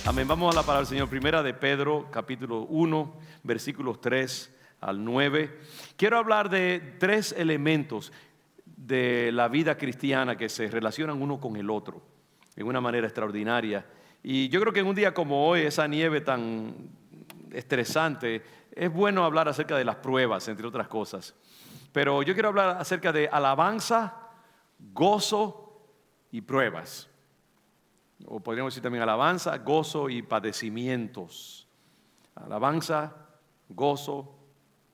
Amén. Vamos a la palabra del Señor. Primera de Pedro, capítulo 1, versículos 3 al 9. Quiero hablar de tres elementos de la vida cristiana que se relacionan uno con el otro en una manera extraordinaria. Y yo creo que en un día como hoy, esa nieve tan estresante, es bueno hablar acerca de las pruebas, entre otras cosas. Pero yo quiero hablar acerca de alabanza, gozo y pruebas. O podríamos decir también alabanza, gozo y padecimientos. Alabanza, gozo,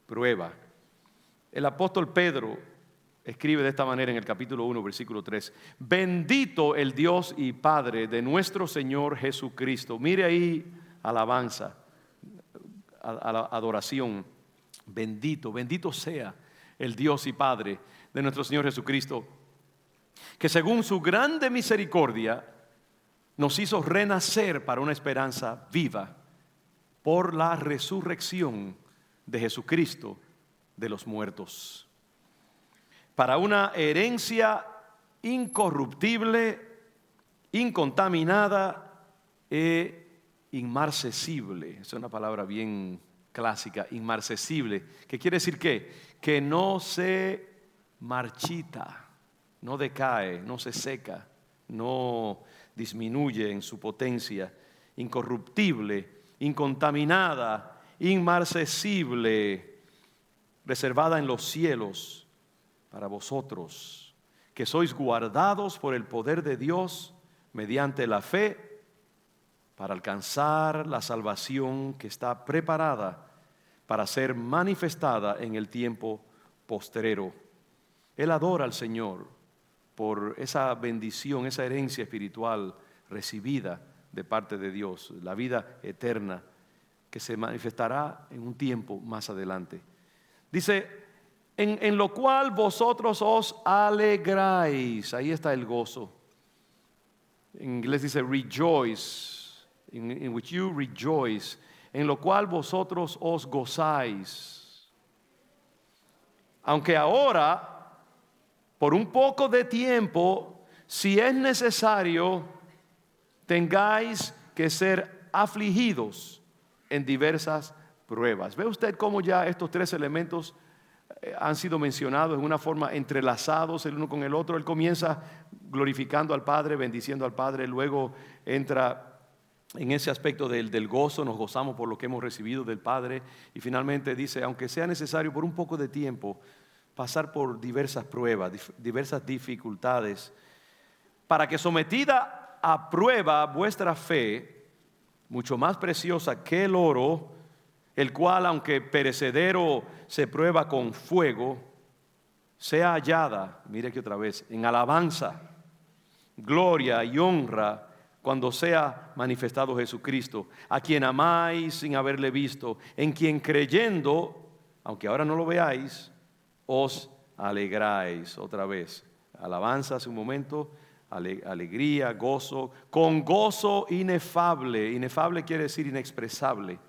prueba. El apóstol Pedro escribe de esta manera en el capítulo 1, versículo 3. Bendito el Dios y Padre de nuestro Señor Jesucristo. Mire ahí, alabanza, adoración. Bendito sea el Dios y Padre de nuestro Señor Jesucristo, que según su grande misericordia nos hizo renacer para una esperanza viva por la resurrección de Jesucristo de los muertos, para una herencia incorruptible, incontaminada e inmarcesible. Es una palabra bien clásica, inmarcesible. ¿Qué quiere decir qué? Que no se marchita, no decae, no se seca, no disminuye en su potencia, incorruptible, incontaminada, inmarcesible, reservada en los cielos para vosotros, que sois guardados por el poder de Dios mediante la fe para alcanzar la salvación que está preparada para ser manifestada en el tiempo postrero. Él adora al Señor por esa bendición, esa herencia espiritual recibida de parte de Dios, la vida eterna que se manifestará en un tiempo más adelante. Dice, en lo cual vosotros os alegráis. Ahí está el gozo. En inglés dice rejoice, in which you rejoice, en lo cual vosotros os gozáis. Aunque ahora, por un poco de tiempo, si es necesario, tengáis que ser afligidos en diversas pruebas. ¿Ve usted cómo ya estos tres elementos han sido mencionados en una forma entrelazados el uno con el otro? Él comienza glorificando al Padre, bendiciendo al Padre, luego entra en ese aspecto del gozo, nos gozamos por lo que hemos recibido del Padre, y finalmente dice, aunque sea necesario por un poco de tiempo, pasar por diversas pruebas, diversas dificultades, para que sometida a prueba vuestra fe, mucho más preciosa que el oro, el cual aunque perecedero se prueba con fuego, sea hallada, mire que otra vez, en alabanza, gloria y honra cuando sea manifestado Jesucristo, a quien amáis sin haberle visto, en quien creyendo, aunque ahora no lo veáis, os alegráis. Otra vez, alabanza hace un momento, alegría, gozo, con gozo inefable. Inefable quiere decir inexpresable,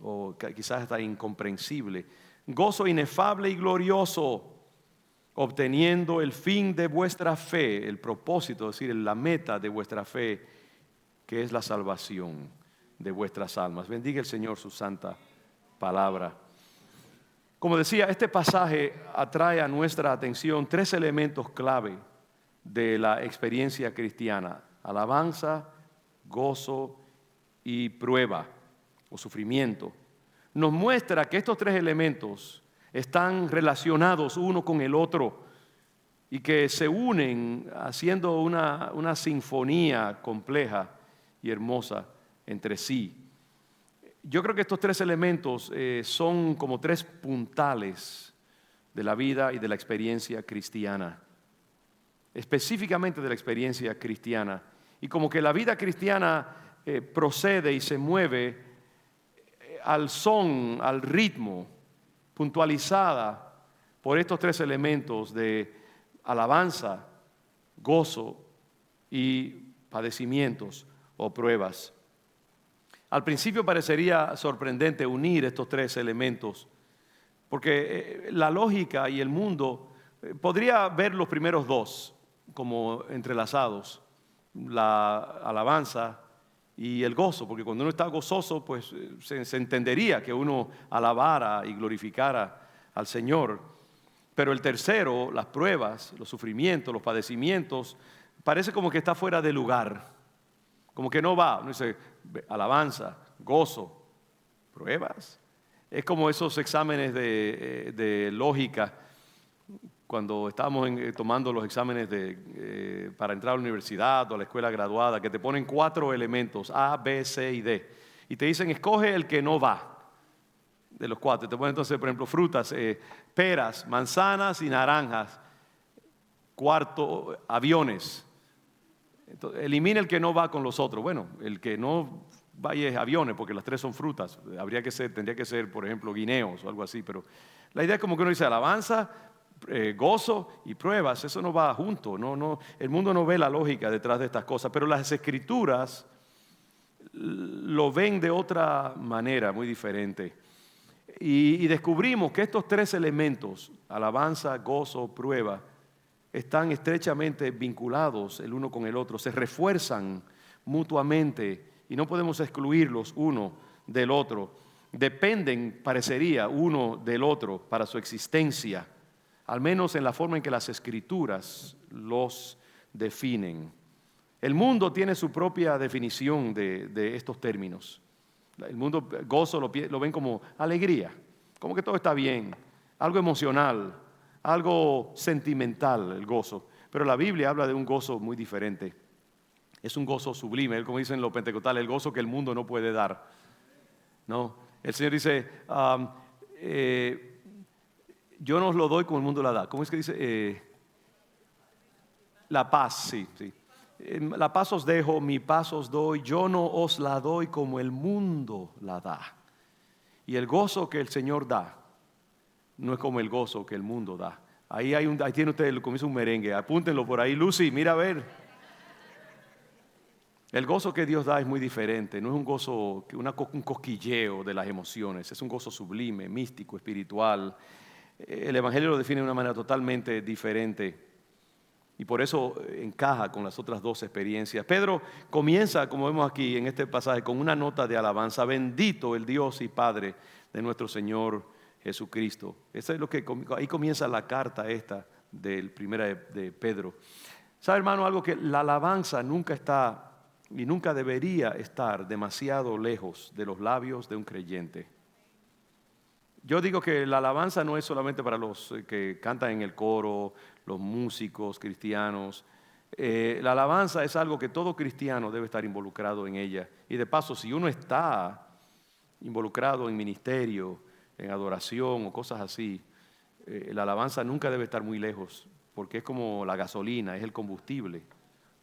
o quizás hasta incomprensible. Gozo inefable y glorioso, obteniendo el fin de vuestra fe, el propósito, es decir, la meta de vuestra fe, que es la salvación de vuestras almas. Bendiga el Señor su santa palabra. Como decía, este pasaje atrae a nuestra atención tres elementos clave de la experiencia cristiana: alabanza, gozo y prueba o sufrimiento. Nos muestra que estos tres elementos están relacionados uno con el otro y que se unen haciendo una sinfonía compleja y hermosa entre sí. Yo creo que estos tres elementos son como tres puntales de la vida y de la experiencia cristiana, específicamente de la experiencia cristiana. Y como que la vida cristiana procede y se mueve al son, al ritmo, puntualizada por estos tres elementos de alabanza, gozo y padecimientos o pruebas. Al principio parecería sorprendente unir estos tres elementos, porque la lógica y el mundo podría ver los primeros dos como entrelazados, la alabanza y el gozo, porque cuando uno está gozoso, pues se entendería que uno alabara y glorificara al Señor. Pero el tercero, las pruebas, los sufrimientos, los padecimientos, parece como que está fuera de lugar, como que no va. Uno dice alabanza, gozo, pruebas. Es como esos exámenes de lógica, cuando estábamos tomando los exámenes para entrar a la universidad o a la escuela graduada, que te ponen 4 elementos, A, B, C y D, y te dicen, escoge el que no va de los 4. Te ponen entonces, por ejemplo, frutas, peras, manzanas y naranjas. Cuarto, aviones. Entonces, elimina el que no va con los otros. Bueno, el que no vaya es aviones, porque las 3 son frutas. Tendría que ser, por ejemplo, guineos o algo así. Pero la idea es como que uno dice alabanza, gozo y pruebas. Eso no va junto. El mundo no ve la lógica detrás de estas cosas. Pero las Escrituras lo ven de otra manera, muy diferente. Y descubrimos que estos 3 elementos, alabanza, gozo, prueba, están estrechamente vinculados el uno con el otro, se refuerzan mutuamente y no podemos excluirlos uno del otro. Dependen, parecería, uno del otro para su existencia, al menos en la forma en que las Escrituras los definen. El mundo tiene su propia definición de estos términos. El mundo, gozo lo ven como alegría, como que todo está bien, algo emocional, algo sentimental el gozo. Pero la Biblia habla de un gozo muy diferente. Es un gozo sublime, como dicen los pentecostales, el gozo que el mundo no puede dar. No, el Señor dice, yo no os lo doy como el mundo la da. ¿Cómo es que dice? La paz, sí. La paz os dejo, mi paz os doy, yo no os la doy como el mundo la da. Y el gozo que el Señor da no es como el gozo que el mundo da. Ahí tiene usted, comienza un merengue, apúntenlo por ahí. Lucy, mira a ver. El gozo que Dios da es muy diferente, no es un gozo, un cosquilleo de las emociones, es un gozo sublime, místico, espiritual. El Evangelio lo define de una manera totalmente diferente. Y por eso encaja con las otras 2 experiencias. Pedro comienza, como vemos aquí en este pasaje, con una nota de alabanza. Bendito el Dios y Padre de nuestro Señor Jesucristo. Eso es ahí comienza la carta esta del primera de Pedro. ¿Sabe, hermano, algo? Que la alabanza nunca está y nunca debería estar demasiado lejos de los labios de un creyente. Yo digo que la alabanza no es solamente para los que cantan en el coro, los músicos cristianos. La alabanza es algo que todo cristiano debe estar involucrado en ella. Y de paso, si uno está involucrado en ministerio, en adoración o cosas así, la alabanza nunca debe estar muy lejos, porque es como la gasolina, es el combustible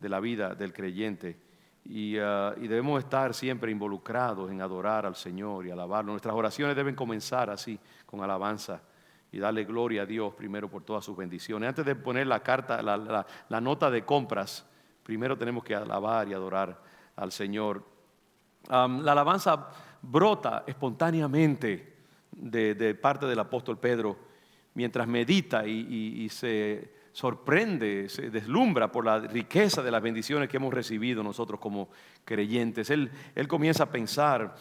de la vida del creyente. Y debemos estar siempre involucrados en adorar al Señor y alabarlo. Nuestras oraciones deben comenzar así, con alabanza, y darle gloria a Dios primero por todas sus bendiciones. Antes de poner la carta, la nota de compras, primero tenemos que alabar y adorar al Señor. La alabanza brota espontáneamente de parte del apóstol Pedro mientras medita y se sorprende, se deslumbra por la riqueza de las bendiciones que hemos recibido nosotros como creyentes. Él comienza a pensar,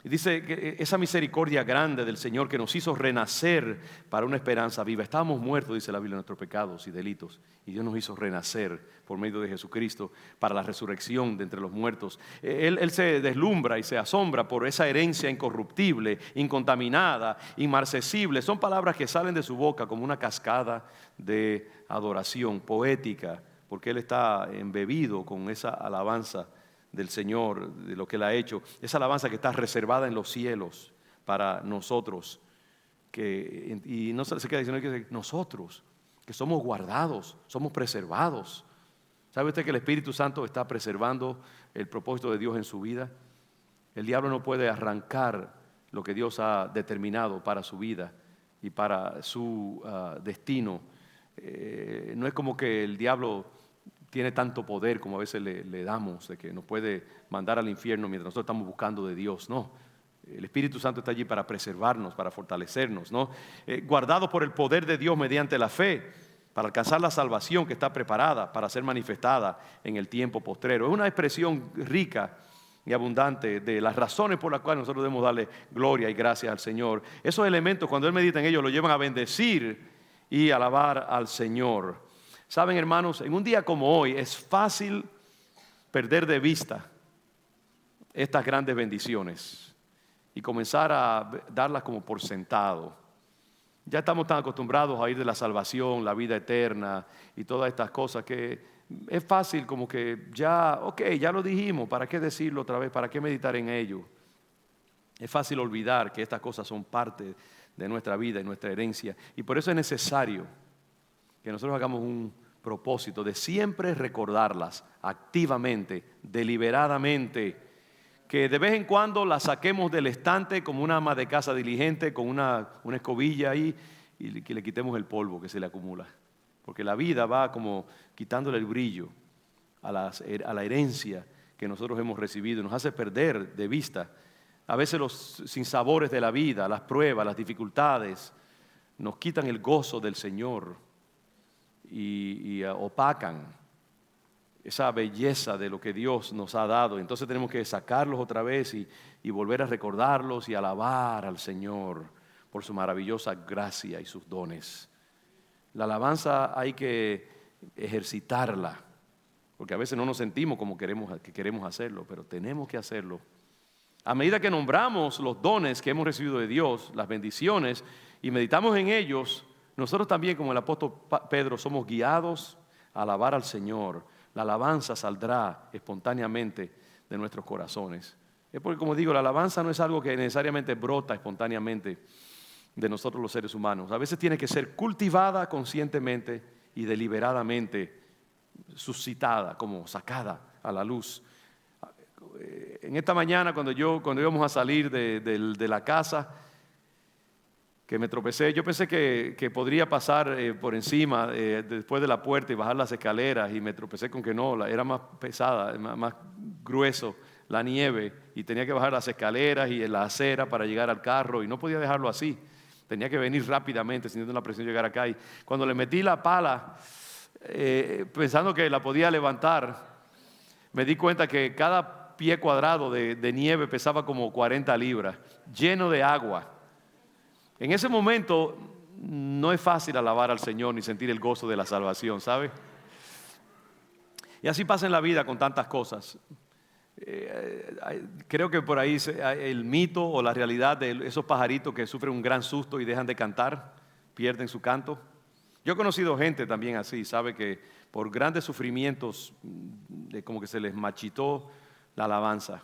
y dice que esa misericordia grande del Señor que nos hizo renacer para una esperanza viva. Estábamos muertos, dice la Biblia, en nuestros pecados y delitos, y Dios nos hizo renacer por medio de Jesucristo para la resurrección de entre los muertos. Él se deslumbra y se asombra por esa herencia incorruptible, incontaminada, inmarcesible. Son palabras que salen de su boca como una cascada de adoración poética, porque Él está embebido con esa alabanza del Señor, de lo que Él ha hecho, esa alabanza que está reservada en los cielos para nosotros, y no se queda diciendo que nosotros, que somos guardados, somos preservados. ¿Sabe usted que el Espíritu Santo está preservando el propósito de Dios en su vida? El diablo no puede arrancar lo que Dios ha determinado para su vida y para su destino. No es como que el diablo tiene tanto poder como a veces le damos, de que nos puede mandar al infierno mientras nosotros estamos buscando de Dios. No, el Espíritu Santo está allí para preservarnos, para fortalecernos, ¿no? Guardados por el poder de Dios mediante la fe, para alcanzar la salvación que está preparada para ser manifestada en el tiempo postrero. Es una expresión rica y abundante de las razones por las cuales nosotros debemos darle gloria y gracias al Señor. Esos elementos, cuando Él medita en ellos, lo llevan a bendecir y alabar al Señor. Saben, hermanos, en un día como hoy es fácil perder de vista estas grandes bendiciones y comenzar a darlas como por sentado. Ya estamos tan acostumbrados a oír de la salvación, la vida eterna y todas estas cosas que es fácil como que ya lo dijimos, ¿para qué decirlo otra vez? ¿Para qué meditar en ello? Es fácil olvidar que estas cosas son parte de nuestra vida y nuestra herencia. Y por eso es necesario que nosotros hagamos un propósito de siempre recordarlas activamente, deliberadamente, que de vez en cuando la saquemos del estante como una ama de casa diligente con una escobilla ahí y que le quitemos el polvo que se le acumula. Porque la vida va como quitándole el brillo a la herencia que nosotros hemos recibido y nos hace perder de vista a veces los sinsabores de la vida, las pruebas, las dificultades, nos quitan el gozo del Señor y opacan esa belleza de lo que Dios nos ha dado. Entonces tenemos que sacarlos otra vez y volver a recordarlos y alabar al Señor por su maravillosa gracia y sus dones. La alabanza hay que ejercitarla, porque a veces no nos sentimos como queremos hacerlo, pero tenemos que hacerlo. A medida que nombramos los dones que hemos recibido de Dios, las bendiciones, y meditamos en ellos, nosotros también, como el apóstol Pedro, somos guiados a alabar al Señor. La alabanza saldrá espontáneamente de nuestros corazones. Es porque, como digo, la alabanza no es algo que necesariamente brota espontáneamente de nosotros los seres humanos. A veces tiene que ser cultivada conscientemente y deliberadamente, suscitada, como sacada a la luz. En esta mañana, cuando íbamos a salir de la casa, que me tropecé, yo pensé que podría pasar por encima después de la puerta y bajar las escaleras, y me tropecé con que no, era más pesada, más grueso la nieve, y tenía que bajar las escaleras y en la acera para llegar al carro, y no podía dejarlo así, tenía que venir rápidamente sintiendo la presión de llegar acá. Y cuando le metí la pala pensando que la podía levantar, me di cuenta que cada pie cuadrado de nieve pesaba como 40 libras, lleno de agua. En ese momento no es fácil alabar al Señor ni sentir el gozo de la salvación, ¿sabe? Y así pasa en la vida con tantas cosas. Creo que por ahí el mito o la realidad de esos pajaritos que sufren un gran susto y dejan de cantar, pierden su canto. Yo he conocido gente también así, ¿sabe? Que por grandes sufrimientos, como que se les marchitó la alabanza.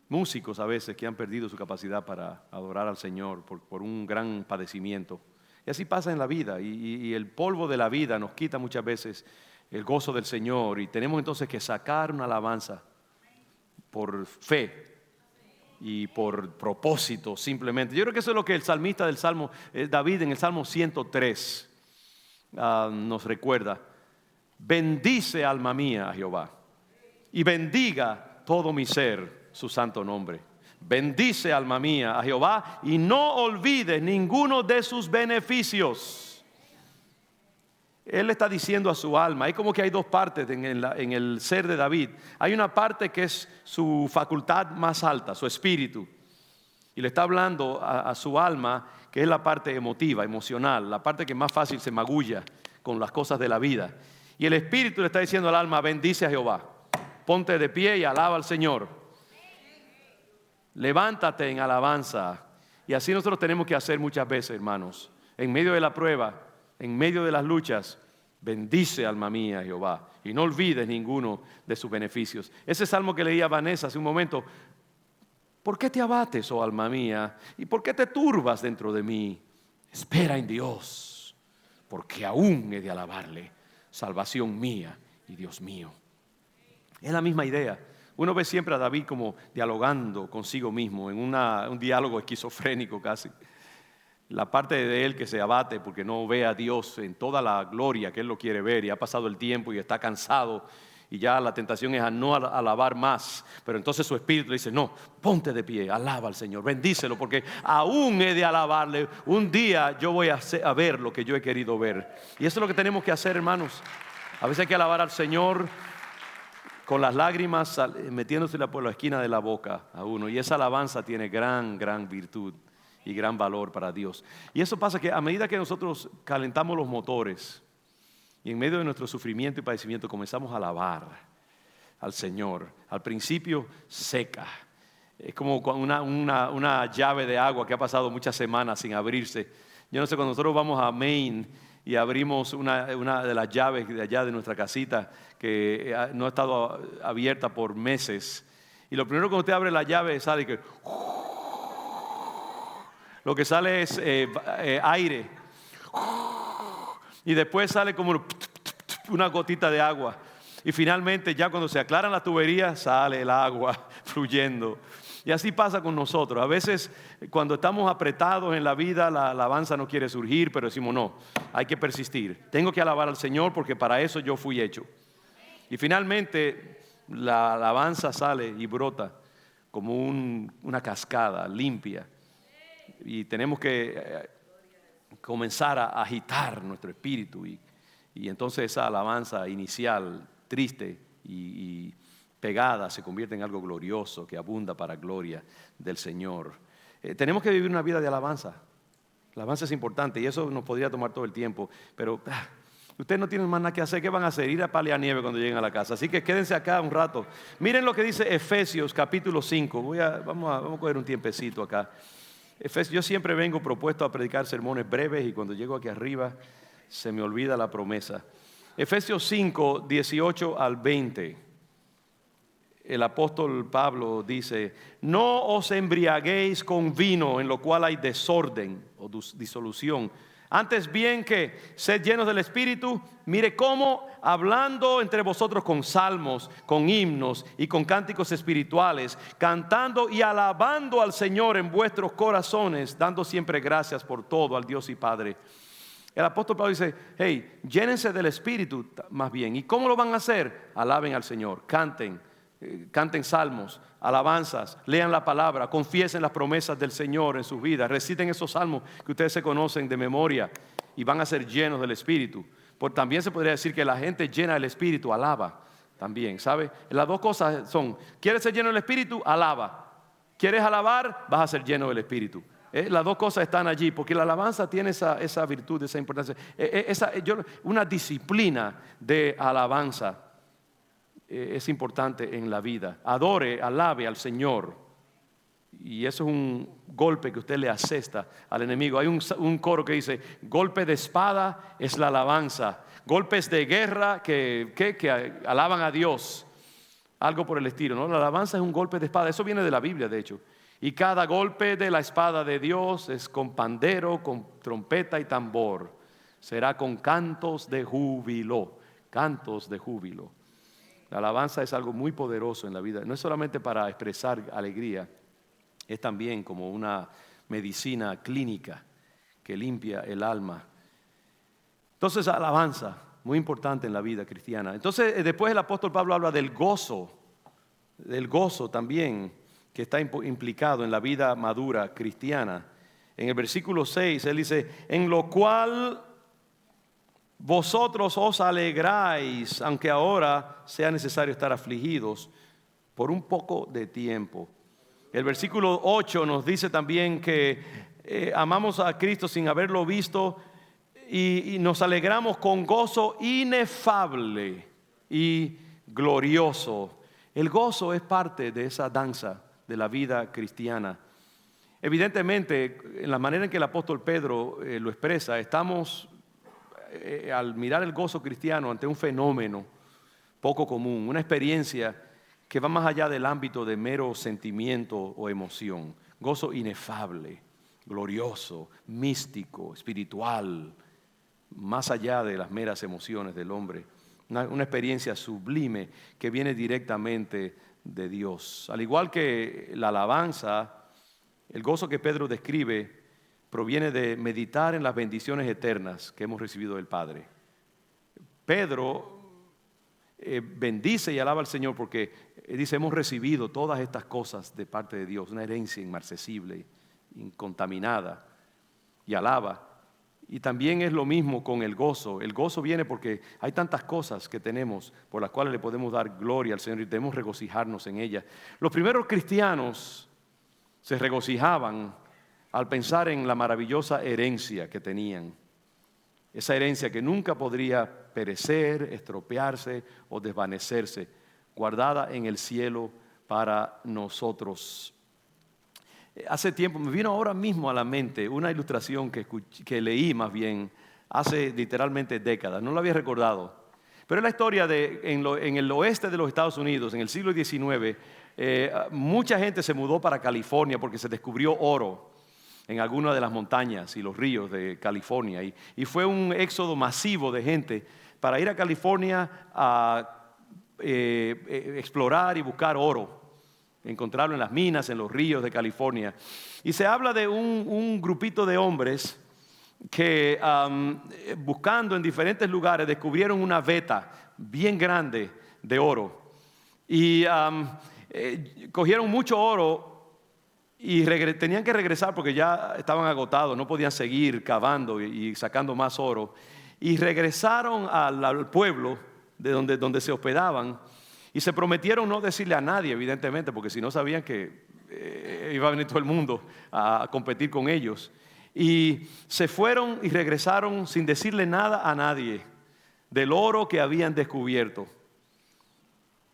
Músicos a veces que han perdido su capacidad para adorar al Señor por un gran padecimiento. Y así pasa en la vida, y el polvo de la vida nos quita muchas veces el gozo del Señor, y tenemos entonces que sacar una alabanza por fe y por propósito simplemente. Yo creo que eso es lo que el salmista del Salmo, David, en el Salmo 103 nos recuerda. Bendice, alma mía, a Jehová, y bendiga todo mi ser su santo nombre. Bendice, alma mía, a Jehová, y no olvides ninguno de sus beneficios. Él le está diciendo a su alma, hay como que hay dos partes en el ser de David. Hay una parte que es su facultad más alta, su espíritu, y le está hablando a su alma, que es la parte emotiva, emocional, la parte que más fácil se magulla con las cosas de la vida. Y el espíritu le está diciendo al alma, bendice a Jehová, ponte de pie y alaba al Señor. Levántate en alabanza. Y así nosotros tenemos que hacer muchas veces, hermanos. En medio de la prueba, en medio de las luchas, bendice, alma mía, a Jehová, y no olvides ninguno de sus beneficios. Ese salmo que leía Vanessa hace un momento. ¿Por qué te abates, oh alma mía? ¿Y por qué te turbas dentro de mí? Espera en Dios, porque aún he de alabarle, salvación mía y Dios mío. Es la misma idea. Uno ve siempre a David como dialogando consigo mismo, en un diálogo esquizofrénico casi. La parte de él que se abate porque no ve a Dios en toda la gloria que él lo quiere ver, y ha pasado el tiempo y está cansado y ya la tentación es a no alabar más, pero entonces su espíritu le dice, no, ponte de pie, alaba al Señor, bendícelo, porque aún he de alabarle. Un día yo voy a ver lo que yo he querido ver. Y eso es lo que tenemos que hacer, hermanos. A veces hay que alabar al Señor con las lágrimas metiéndosela por la esquina de la boca a uno, y esa alabanza tiene gran virtud y gran valor para Dios. Y eso pasa que a medida que nosotros calentamos los motores y en medio de nuestro sufrimiento y padecimiento comenzamos a alabar al Señor, al principio seca, es como una llave de agua que ha pasado muchas semanas sin abrirse. Yo no sé, cuando nosotros vamos a Maine y abrimos una de las llaves de allá de nuestra casita que no ha estado abierta por meses, y lo primero que usted abre la llave sale que lo que sale es aire, y después sale como una gotita de agua, y finalmente ya cuando se aclaran las tuberías sale el agua fluyendo. Y así pasa con nosotros. A veces cuando estamos apretados en la vida, la alabanza no quiere surgir, pero decimos no, hay que persistir. Tengo que alabar al Señor porque para eso yo fui hecho. Y finalmente la alabanza sale y brota como una cascada limpia. Y tenemos que comenzar a agitar nuestro espíritu. Y entonces esa alabanza inicial, triste y pegada, se convierte en algo glorioso que abunda para gloria del Señor. Tenemos que vivir una vida de alabanza. La alabanza es importante y eso nos podría tomar todo el tiempo, pero ustedes no tienen más nada que hacer. ¿Qué van a hacer? Ir a paliar nieve cuando lleguen a la casa. Así que quédense acá un rato. Miren lo que dice Efesios capítulo 5. Vamos a coger un tiempecito acá. Yo siempre vengo propuesto a predicar sermones breves y cuando llego aquí arriba se me olvida la promesa. Efesios 5, 18 al 20. El apóstol Pablo dice, no os embriaguéis con vino en lo cual hay desorden o disolución. Antes bien que sed llenos del Espíritu, mire cómo hablando entre vosotros con salmos, con himnos y con cánticos espirituales, cantando y alabando al Señor en vuestros corazones, dando siempre gracias por todo al Dios y Padre. El apóstol Pablo dice, hey, llénense del Espíritu más bien. ¿Y cómo lo van a hacer? Alaben al Señor, canten salmos, alabanzas, lean la palabra, confiesen las promesas del Señor en sus vidas, reciten esos salmos que ustedes se conocen de memoria y van a ser llenos del Espíritu. También se podría decir que la gente llena del Espíritu alaba también, ¿sabe? Las dos cosas son, ¿quieres ser lleno del Espíritu? Alaba. ¿Quieres alabar? Vas a ser lleno del Espíritu. Las dos cosas están allí, porque la alabanza tiene esa virtud, esa importancia, una disciplina de alabanza. Es importante en la vida. Adore, alabe al Señor. Y eso es un golpe que usted le asesta al enemigo. Hay un coro que dice, golpe de espada es la alabanza. Golpes de guerra que alaban a Dios. Algo por el estilo, ¿no? La alabanza es un golpe de espada. Eso viene de la Biblia, de hecho. Y cada golpe de la espada de Dios es con pandero, con trompeta y tambor. Será con cantos de júbilo. Cantos de júbilo. La alabanza es algo muy poderoso en la vida. No es solamente para expresar alegría, es también como una medicina clínica que limpia el alma. Entonces, alabanza, muy importante en la vida cristiana. Entonces, después el apóstol Pablo habla del gozo también que está implicado en la vida madura cristiana. En el versículo 6, él dice, en lo cual vosotros os alegráis, aunque ahora sea necesario estar afligidos por un poco de tiempo. El versículo 8 nos dice también que amamos a Cristo sin haberlo visto y nos alegramos con gozo inefable y glorioso. El gozo es parte de esa danza de la vida cristiana. Evidentemente, en la manera en que el apóstol Pedro lo expresa, estamos al mirar el gozo cristiano ante un fenómeno poco común, una experiencia que va más allá del ámbito de mero sentimiento o emoción. Gozo inefable, glorioso, místico, espiritual, más allá de las meras emociones del hombre. Una experiencia sublime que viene directamente de Dios. Al igual que la alabanza, el gozo que Pedro describe proviene de meditar en las bendiciones eternas que hemos recibido del Padre. Pedro bendice y alaba al Señor porque dice, hemos recibido todas estas cosas de parte de Dios, una herencia inmarcesible, incontaminada, y alaba. Y también es lo mismo con el gozo. El gozo viene porque hay tantas cosas que tenemos por las cuales le podemos dar gloria al Señor y debemos regocijarnos en ellas. Los primeros cristianos se regocijaban al pensar en la maravillosa herencia que tenían. Esa herencia que nunca podría perecer, estropearse o desvanecerse, guardada en el cielo para nosotros. Hace tiempo, me vino ahora mismo a la mente una ilustración que leí más bien hace literalmente décadas, no la había recordado. Pero es la historia de en el oeste de los Estados Unidos, en el siglo XIX, mucha gente se mudó para California porque se descubrió oro en algunas de las montañas y los ríos de California. Y fue un éxodo masivo de gente para ir a California a explorar y buscar oro, encontrarlo en las minas, en los ríos de California. Y se habla de un grupito de hombres que buscando en diferentes lugares descubrieron una veta bien grande de oro. Y cogieron mucho oro y tenían que regresar porque ya estaban agotados, no podían seguir cavando y sacando más oro. Y regresaron al pueblo de donde se hospedaban. Y se prometieron no decirle a nadie, evidentemente, porque si no sabían que iba a venir todo el mundo a competir con ellos. Y se fueron y regresaron sin decirle nada a nadie del oro que habían descubierto.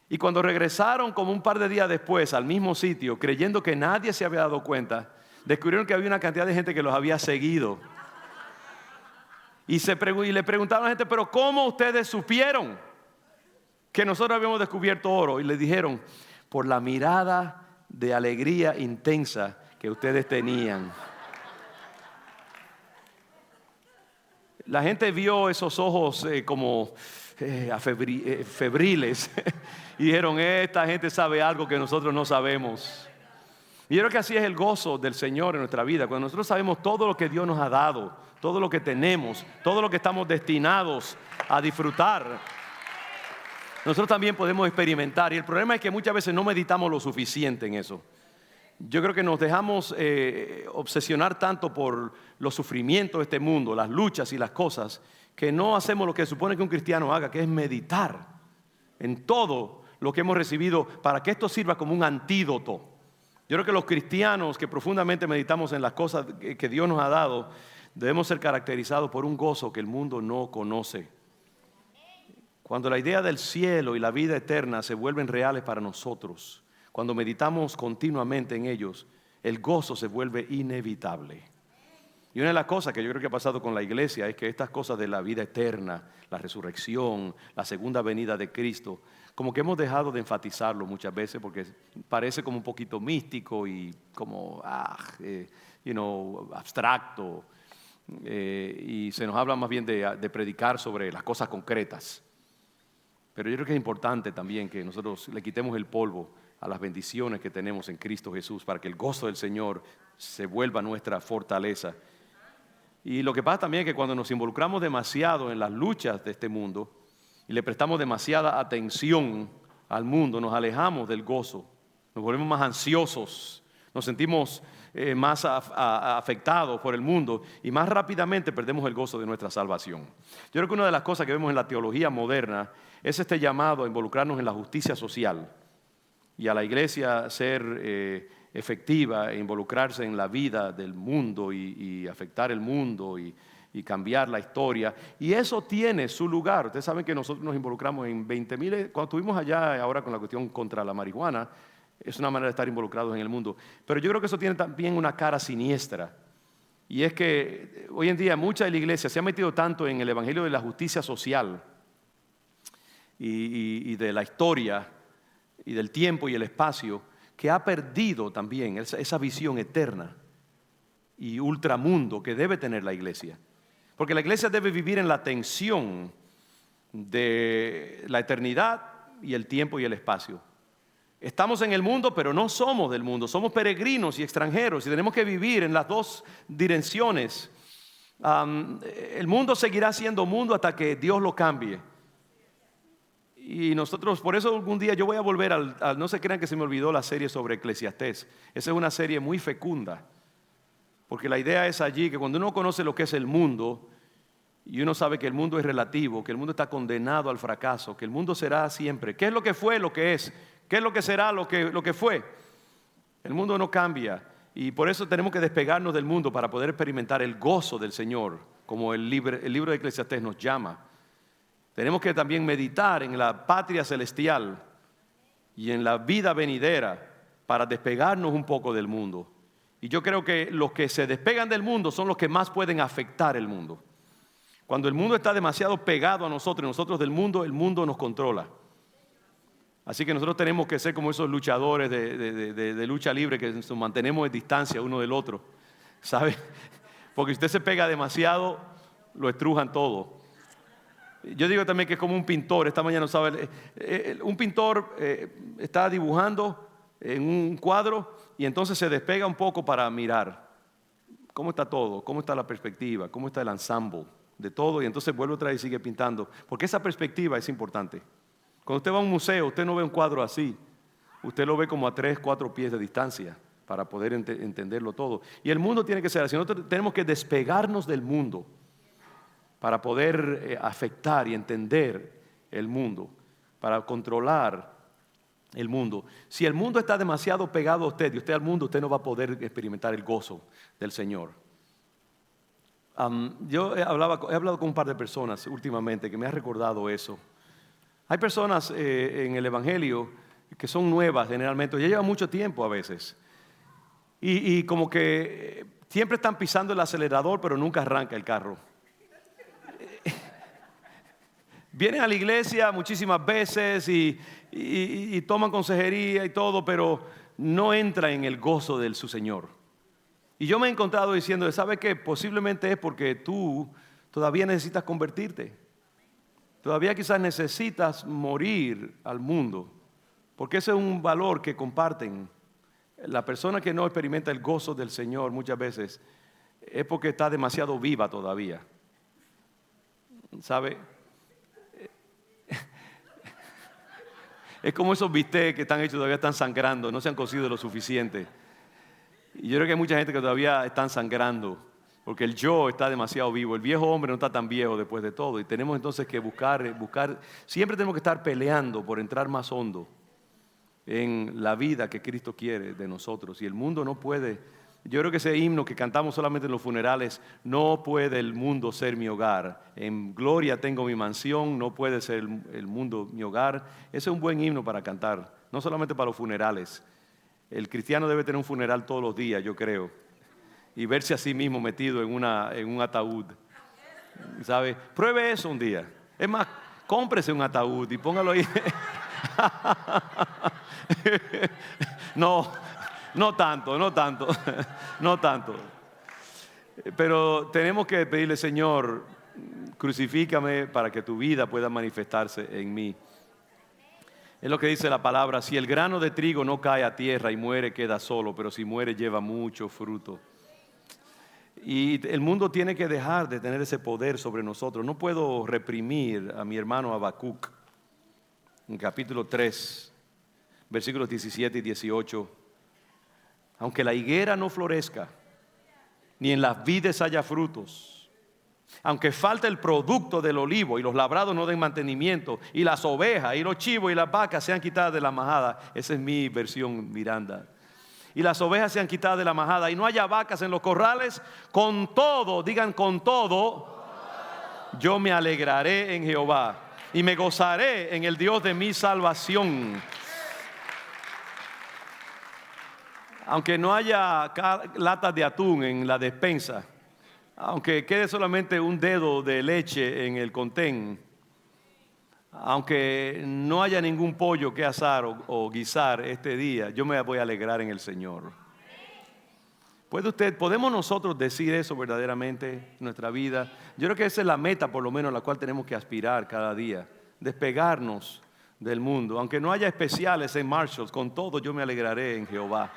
Y cuando regresaron como un par de días después al mismo sitio, creyendo que nadie se había dado cuenta, descubrieron que había una cantidad de gente que los había seguido. Y le preguntaron a la gente, pero ¿cómo ustedes supieron que nosotros habíamos descubierto oro? Y le dijeron, por la mirada de alegría intensa que ustedes tenían. La gente vio esos ojos como febriles y dijeron, esta gente sabe algo que nosotros no sabemos. Y yo creo que así es el gozo del Señor en nuestra vida, cuando nosotros sabemos todo lo que Dios nos ha dado, todo lo que tenemos, todo lo que estamos destinados a disfrutar. Nosotros también podemos experimentar, y el problema es que muchas veces no meditamos lo suficiente en eso. Yo creo que nos dejamos obsesionar tanto por los sufrimientos de este mundo, las luchas y las cosas, que no hacemos lo que supone que un cristiano haga, que es meditar en todo lo que hemos recibido para que esto sirva como un antídoto. Yo creo que los cristianos que profundamente meditamos en las cosas que Dios nos ha dado, debemos ser caracterizados por un gozo que el mundo no conoce. Cuando la idea del cielo y la vida eterna se vuelven reales para nosotros, cuando meditamos continuamente en ellos, el gozo se vuelve inevitable. Y una de las cosas que yo creo que ha pasado con la iglesia es que estas cosas de la vida eterna, la resurrección, la segunda venida de Cristo, como que hemos dejado de enfatizarlo muchas veces porque parece como un poquito místico y como abstracto, y se nos habla más bien de predicar sobre las cosas concretas. Pero yo creo que es importante también que nosotros le quitemos el polvo a las bendiciones que tenemos en Cristo Jesús para que el gozo del Señor se vuelva nuestra fortaleza. Y lo que pasa también es que cuando nos involucramos demasiado en las luchas de este mundo y le prestamos demasiada atención al mundo, nos alejamos del gozo, nos volvemos más ansiosos, nos sentimos más afectados por el mundo y más rápidamente perdemos el gozo de nuestra salvación. Yo creo que una de las cosas que vemos en la teología moderna es este llamado a involucrarnos en la justicia social y a la iglesia ser efectiva e involucrarse en la vida del mundo y afectar el mundo y cambiar la historia. Y eso tiene su lugar. Ustedes saben que nosotros nos involucramos en 20,000, cuando estuvimos allá ahora con la cuestión contra la marihuana, es una manera de estar involucrados en el mundo. Pero yo creo que eso tiene también una cara siniestra. Y es que hoy en día mucha de la iglesia se ha metido tanto en el evangelio de la justicia social y de la historia y del tiempo y el espacio, que ha perdido también esa visión eterna y ultramundo que debe tener la iglesia. Porque la iglesia debe vivir en la tensión de la eternidad y el tiempo y el espacio. Estamos en el mundo, pero no somos del mundo. Somos peregrinos y extranjeros y tenemos que vivir en las dos direcciones. El mundo seguirá siendo mundo hasta que Dios lo cambie. Y nosotros, por eso algún día yo voy a volver no se crean que se me olvidó la serie sobre Eclesiastés. Esa es una serie muy fecunda, porque la idea es allí que cuando uno conoce lo que es el mundo, y uno sabe que el mundo es relativo, que el mundo está condenado al fracaso, que el mundo será siempre. ¿Qué es lo que fue, lo que es? ¿Qué es lo que será, lo que fue? El mundo no cambia, y por eso tenemos que despegarnos del mundo para poder experimentar el gozo del Señor, como el libro de Eclesiastés nos llama. Tenemos que también meditar en la patria celestial y en la vida venidera para despegarnos un poco del mundo. Y yo creo que los que se despegan del mundo son los que más pueden afectar el mundo. Cuando el mundo está demasiado pegado a nosotros y nosotros del mundo, el mundo nos controla. Así que nosotros tenemos que ser como esos luchadores de lucha libre que nos mantenemos en distancia uno del otro, ¿sabe? Porque si usted se pega demasiado, lo estrujan todo. Yo digo también que es como un pintor. Esta mañana, ¿sabe? Un pintor está dibujando en un cuadro y entonces se despega un poco para mirar cómo está todo, cómo está la perspectiva, cómo está el ensemble de todo, y entonces vuelve otra vez y sigue pintando, porque esa perspectiva es importante. Cuando usted va a un museo, usted no ve un cuadro así, usted lo ve como a 3, 4 pies de distancia para poder entenderlo todo. Y el mundo tiene que ser así. Nosotros tenemos que despegarnos del mundo para poder afectar y entender el mundo, para controlar el mundo. Si el mundo está demasiado pegado a usted y usted al mundo, usted no va a poder experimentar el gozo del Señor. Yo he hablado con un par de personas últimamente que me han recordado eso. Hay personas en el Evangelio que son nuevas generalmente, ya llevan mucho tiempo a veces, y como que siempre están pisando el acelerador pero nunca arranca el carro. Vienen a la iglesia muchísimas veces y toman consejería y todo, pero no entran en el gozo de su Señor. Y yo me he encontrado diciendo, ¿sabe qué? Posiblemente es porque tú todavía necesitas convertirte. Todavía quizás necesitas morir al mundo, porque ese es un valor que comparten. La persona que no experimenta el gozo del Señor muchas veces es porque está demasiado viva todavía. ¿Sabe? Es como esos bistecs que están hechos, todavía están sangrando, no se han cocido lo suficiente. Y yo creo que hay mucha gente que todavía están sangrando, porque el yo está demasiado vivo. El viejo hombre no está tan viejo después de todo. Y tenemos entonces que buscar, siempre tenemos que estar peleando por entrar más hondo en la vida que Cristo quiere de nosotros. Y el mundo no puede. Yo creo que ese himno que cantamos solamente en los funerales, no puede el mundo ser mi hogar. En gloria tengo mi mansión, no puede ser el mundo mi hogar. Ese es un buen himno para cantar, no solamente para los funerales. El cristiano debe tener un funeral todos los días, yo creo, y verse a sí mismo metido en un ataúd. ¿Sabe? Pruebe eso un día. Es más, cómprese un ataúd y póngalo ahí. No tanto. Pero tenemos que pedirle, Señor, crucifícame para que tu vida pueda manifestarse en mí. Es lo que dice la palabra: si el grano de trigo no cae a tierra y muere, queda solo, pero si muere, lleva mucho fruto. Y el mundo tiene que dejar de tener ese poder sobre nosotros. No puedo reprimir a mi hermano Habacuc, en capítulo 3, versículos 17 y 18. Aunque la higuera no florezca, ni en las vides haya frutos, aunque falte el producto del olivo y los labrados no den mantenimiento, y las ovejas y los chivos y las vacas sean quitadas de la majada. Esa es mi versión Miranda. Y las ovejas sean quitadas de la majada y no haya vacas en los corrales, con todo, digan con todo, yo me alegraré en Jehová y me gozaré en el Dios de mi salvación. Aunque no haya latas de atún en la despensa, aunque quede solamente un dedo de leche en el contén, aunque no haya ningún pollo que asar o guisar este día, yo me voy a alegrar en el Señor. ¿Podemos nosotros decir eso verdaderamente en nuestra vida? Yo creo que esa es la meta, por lo menos, a la cual tenemos que aspirar cada día. Despegarnos del mundo. Aunque no haya especiales en Marshalls, con todo yo me alegraré en Jehová.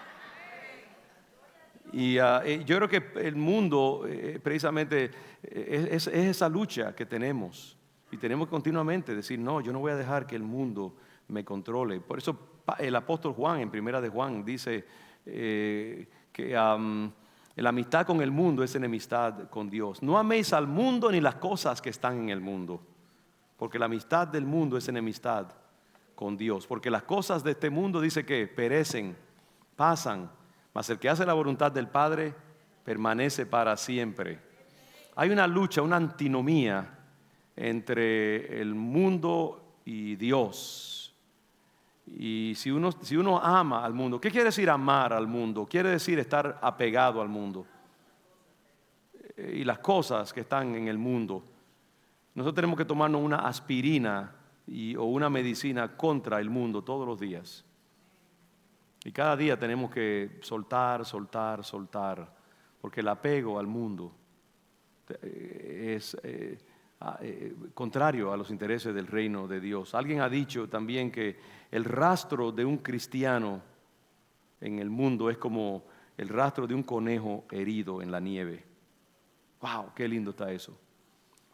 Y yo creo que el mundo precisamente es esa lucha que tenemos. Y tenemos que continuamente decir, no, yo no voy a dejar que el mundo me controle. Por eso el apóstol Juan, en Primera de Juan, dice que la amistad con el mundo es enemistad con Dios. No améis al mundo ni las cosas que están en el mundo, porque la amistad del mundo es enemistad con Dios. Porque las cosas de este mundo, dice que perecen, pasan, mas el que hace la voluntad del Padre permanece para siempre. Hay una lucha, una antinomía entre el mundo y Dios. Y si uno ama al mundo, ¿qué quiere decir amar al mundo? Quiere decir estar apegado al mundo y las cosas que están en el mundo. Nosotros tenemos que tomarnos una aspirina o una medicina contra el mundo todos los días. Y cada día tenemos que soltar, porque el apego al mundo es contrario a los intereses del reino de Dios. Alguien ha dicho también que el rastro de un cristiano en el mundo es como el rastro de un conejo herido en la nieve. ¡Wow! ¡Qué lindo está eso!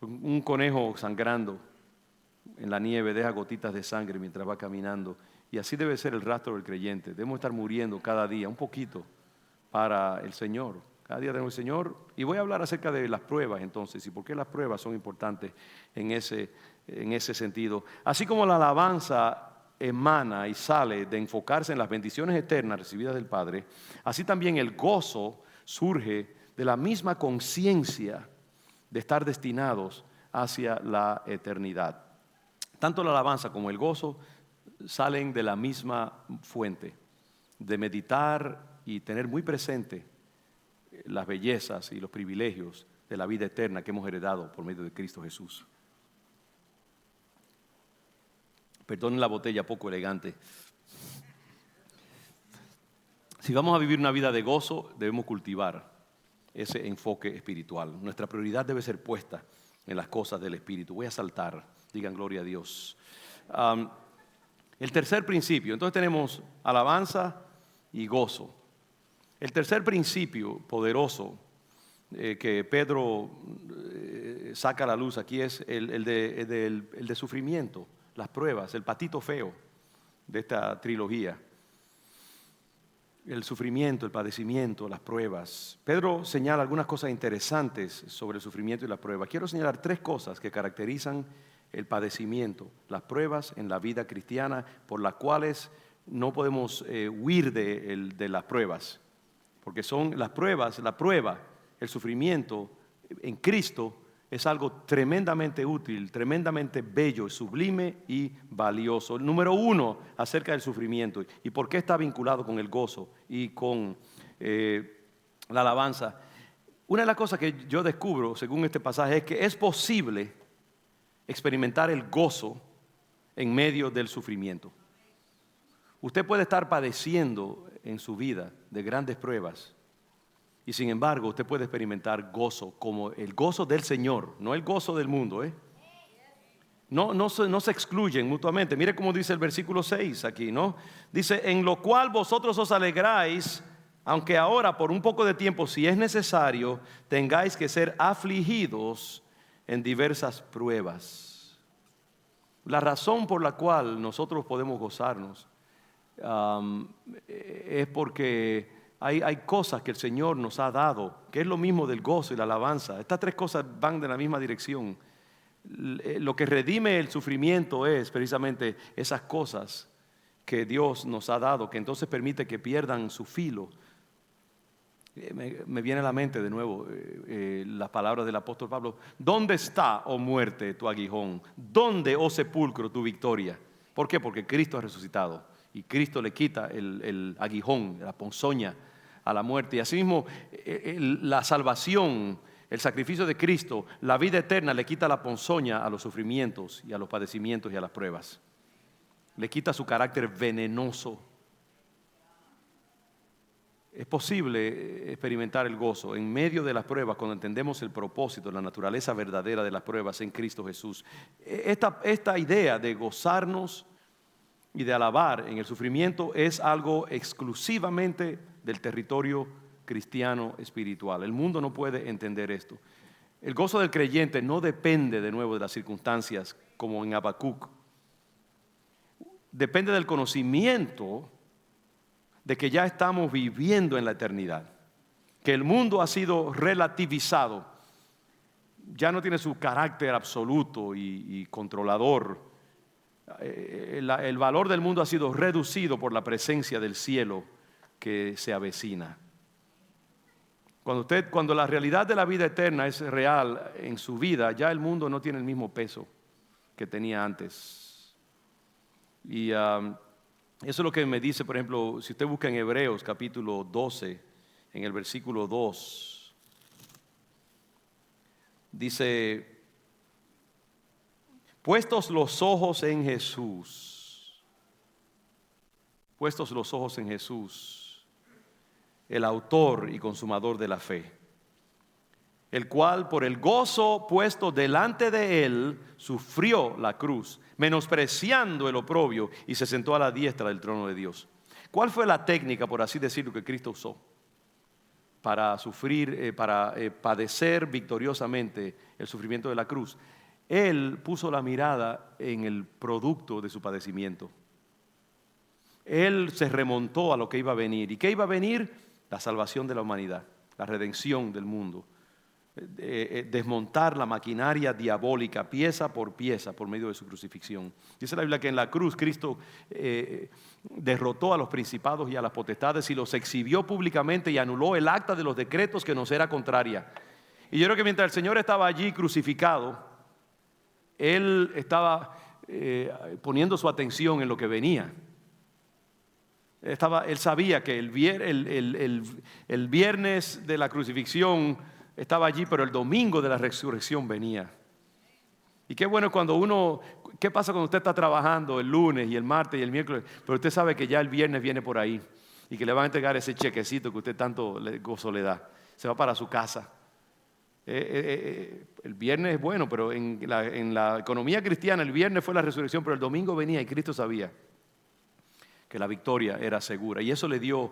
Un conejo sangrando en la nieve deja gotitas de sangre mientras va caminando. Y así debe ser el rastro del creyente. Debemos estar muriendo cada día un poquito para el Señor. Cada día tenemos el Señor. Y voy a hablar acerca de las pruebas entonces y por qué las pruebas son importantes en ese sentido. Así como la alabanza emana y sale de enfocarse en las bendiciones eternas recibidas del Padre, así también el gozo surge de la misma conciencia de estar destinados hacia la eternidad. Tanto la alabanza como el gozo salen de la misma fuente, de meditar y tener muy presente las bellezas y los privilegios de la vida eterna que hemos heredado por medio de Cristo Jesús. Perdonen la botella poco elegante. Si vamos a vivir una vida de gozo, debemos cultivar ese enfoque espiritual. Nuestra prioridad debe ser puesta en las cosas del Espíritu. Voy a saltar, digan gloria a Dios. El tercer principio, entonces tenemos alabanza y gozo. El tercer principio poderoso que Pedro saca a la luz aquí es el de sufrimiento, las pruebas, el patito feo de esta trilogía. El sufrimiento, el padecimiento, las pruebas. Pedro señala algunas cosas interesantes sobre el sufrimiento y las pruebas. Quiero señalar tres cosas que caracterizan el padecimiento, las pruebas en la vida cristiana, por las cuales no podemos huir de las pruebas, porque son las pruebas, la prueba, el sufrimiento en Cristo es algo tremendamente útil, tremendamente bello, sublime y valioso. El número uno acerca del sufrimiento y por qué está vinculado con el gozo y con la alabanza. Una de las cosas que yo descubro según este pasaje es que es posible experimentar el gozo en medio del sufrimiento. Usted puede estar padeciendo en su vida de grandes pruebas y sin embargo usted puede experimentar gozo como el gozo del Señor, no el gozo del mundo. No se excluyen mutuamente. Mire cómo dice el versículo 6 aquí, ¿no? Dice, en lo cual vosotros os alegráis, aunque ahora por un poco de tiempo, si es necesario, tengáis que ser afligidos en diversas pruebas. La razón por la cual nosotros podemos gozarnos es porque hay cosas que el Señor nos ha dado, que es lo mismo del gozo y la alabanza. Estas tres cosas van de la misma dirección. Lo que redime el sufrimiento es precisamente esas cosas que Dios nos ha dado, que entonces permite que pierdan su filo. Me viene a la mente de nuevo las palabras del apóstol Pablo. ¿Dónde está, oh muerte, tu aguijón? ¿Dónde, oh sepulcro, tu victoria? ¿Por qué? Porque Cristo ha resucitado y Cristo le quita el aguijón, la ponzoña a la muerte. Y asimismo la salvación, el sacrificio de Cristo, la vida eterna le quita la ponzoña a los sufrimientos y a los padecimientos y a las pruebas. Le quita su carácter venenoso. Es posible experimentar el gozo en medio de las pruebas cuando entendemos el propósito, la naturaleza verdadera de las pruebas en Cristo Jesús. Esta idea de gozarnos y de alabar en el sufrimiento es algo exclusivamente del territorio cristiano espiritual. El mundo no puede entender esto. El gozo del creyente no depende de nuevo de las circunstancias como en Habacuc. Depende del conocimiento de que ya estamos viviendo en la eternidad. Que el mundo ha sido relativizado. Ya no tiene su carácter absoluto y controlador. El valor del mundo ha sido reducido por la presencia del cielo que se avecina. Cuando la realidad de la vida eterna es real en su vida, ya el mundo no tiene el mismo peso que tenía antes. Y eso es lo que me dice, por ejemplo, si usted busca en Hebreos capítulo 12, en el versículo 2, dice: puestos los ojos en Jesús, puestos los ojos en Jesús, el autor y consumador de la fe, el cual por el gozo puesto delante de él sufrió la cruz, menospreciando el oprobio, y se sentó a la diestra del trono de Dios. ¿Cuál fue la técnica, por así decirlo, que Cristo usó para sufrir, para padecer victoriosamente el sufrimiento de la cruz? Él puso la mirada en el producto de su padecimiento. Él se remontó a lo que iba a venir. ¿Y qué iba a venir? La salvación de la humanidad, la redención del mundo, desmontar la maquinaria diabólica pieza por pieza por medio de su crucifixión. Dice la Biblia que en la cruz Cristo derrotó a los principados y a las potestades y los exhibió públicamente y anuló el acta de los decretos que nos era contraria. Y yo creo que mientras el Señor estaba allí crucificado, Él estaba poniendo su atención en lo que venía. Él sabía que el viernes de la crucifixión estaba allí, pero el domingo de la resurrección venía. Y qué bueno ¿qué pasa cuando usted está trabajando el lunes y el martes y el miércoles? Pero usted sabe que ya el viernes viene por ahí y que le van a entregar ese chequecito que usted tanto gozo le da. Se va para su casa. El viernes es bueno, pero en la economía cristiana el viernes fue la resurrección, pero el domingo venía y Cristo sabía que la victoria era segura, y eso le dio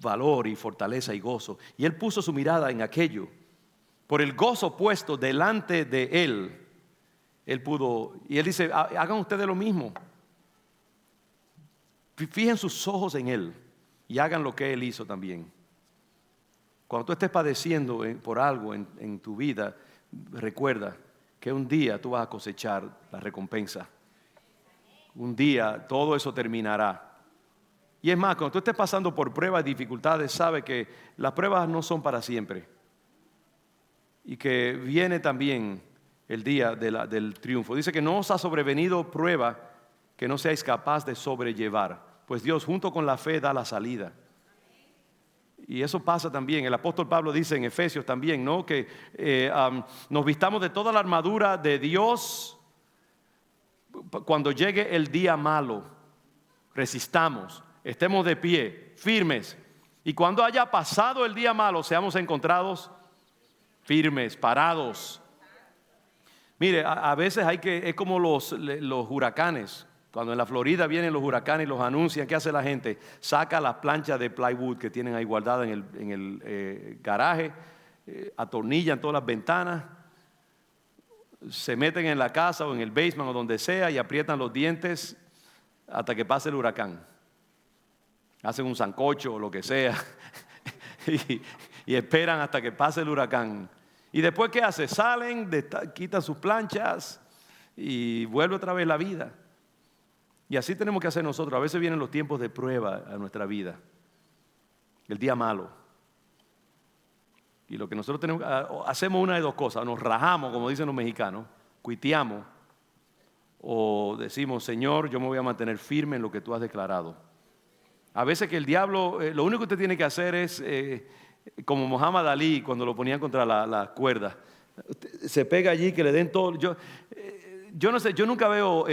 valor y fortaleza y gozo, y él puso su mirada en aquello. Por el gozo puesto delante de él, él pudo, y él dice: hagan ustedes lo mismo, fijen sus ojos en él y hagan lo que él hizo también. Cuando tú estés padeciendo por algo en tu vida, recuerda que un día tú vas a cosechar la recompensa. Un día todo eso terminará. Y es más, cuando tú estés pasando por pruebas y dificultades, sabe que las pruebas no son para siempre. Y que viene también el día del triunfo. Dice que no os ha sobrevenido prueba que no seáis capaz de sobrellevar, pues Dios junto con la fe da la salida. Y eso pasa también. El apóstol Pablo dice en Efesios también, ¿no? Que nos vistamos de toda la armadura de Dios cuando llegue el día malo. Resistamos, estemos de pie, firmes. Y cuando haya pasado el día malo, seamos encontrados firmes, parados. Mire, a veces es como los huracanes. Cuando en la Florida vienen los huracanes y los anuncian, ¿qué hace la gente? Saca las planchas de plywood que tienen ahí guardadas en el garaje, atornillan todas las ventanas, se meten en la casa o en el basement o donde sea y aprietan los dientes hasta que pase el huracán. Hacen un sancocho o lo que sea y esperan hasta que pase el huracán. Y después, ¿qué hace? Salen, quitan sus planchas y vuelve otra vez la vida. Y así tenemos que hacer nosotros. A veces vienen los tiempos de prueba a nuestra vida, el día malo. Y lo que nosotros hacemos una de dos cosas: nos rajamos, como dicen los mexicanos, cuiteamos, o decimos: Señor, yo me voy a mantener firme en lo que tú has declarado. A veces que el diablo, lo único que usted tiene que hacer es, como Muhammad Ali cuando lo ponían contra la cuerda, se pega allí, que le den todo. Yo no sé, yo nunca veo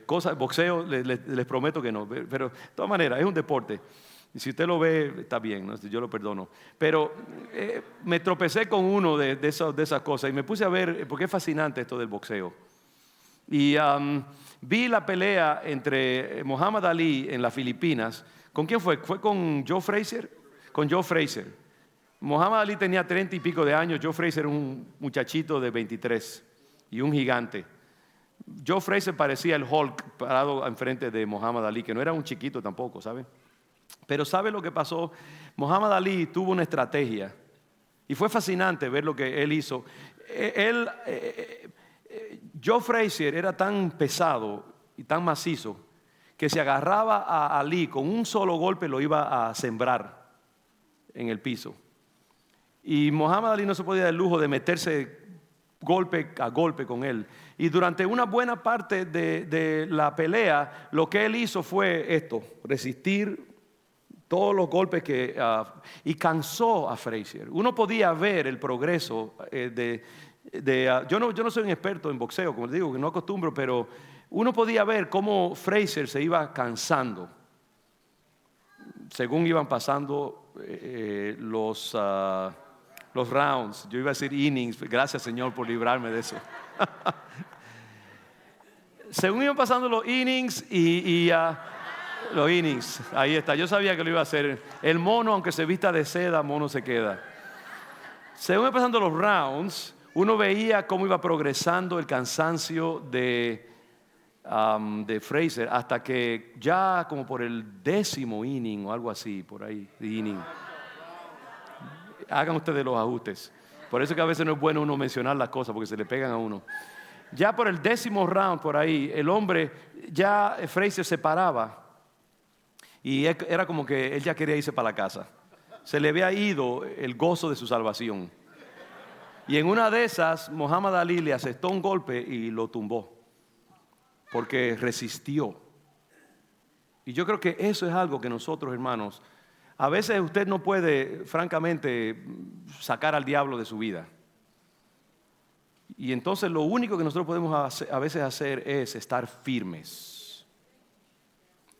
cosas, boxeo, les prometo que no, pero de todas maneras es un deporte. Y si usted lo ve, está bien, ¿no? Yo lo perdono. Pero me tropecé con uno de esas cosas y me puse a ver, porque es fascinante esto del boxeo. Y vi la pelea entre Muhammad Ali en las Filipinas. ¿Con quién fue? ¿Fue con Joe Frazier? Con Joe Frazier. Muhammad Ali tenía 30 y pico de años. Joe Frazier era un muchachito de 23 y un gigante. Joe Frazier parecía el Hulk parado enfrente de Muhammad Ali, que no era un chiquito tampoco, ¿sabe? Pero ¿sabe lo que pasó? Muhammad Ali tuvo una estrategia y fue fascinante ver lo que él hizo. Joe Frazier era tan pesado y tan macizo que si agarraba a Ali con un solo golpe lo iba a sembrar en el piso. Y Muhammad Ali no se podía dar el lujo de meterse golpe a golpe con él. Y durante una buena parte de la pelea, lo que él hizo fue esto: resistir todos los golpes y cansó a Frazier. Uno podía ver el progreso yo no soy un experto en boxeo, como les digo, que no acostumbro, pero uno podía ver cómo Frazier se iba cansando según iban pasando los rounds. Yo iba a decir innings, gracias Señor por librarme de eso. Según iban pasando los innings los innings, ahí está, yo sabía que lo iba a hacer. El mono, aunque se vista de seda, mono se queda. Según iban pasando los rounds, uno veía cómo iba progresando el cansancio de Frazier, hasta que ya como por el 10º inning o algo así, por ahí, de inning. Hagan ustedes los ajustes. Por eso que a veces no es bueno uno mencionar las cosas, porque se le pegan a uno. Ya por el 10º round, por ahí, el hombre, ya Frazier se paraba y era como que él ya quería irse para la casa. Se le había ido el gozo de su salvación. Y en una de esas, Muhammad Ali le asestó un golpe y lo tumbó, porque resistió. Y yo creo que eso es algo que nosotros, hermanos, a veces usted no puede, francamente, sacar al diablo de su vida. Y entonces lo único que nosotros podemos a veces hacer es estar firmes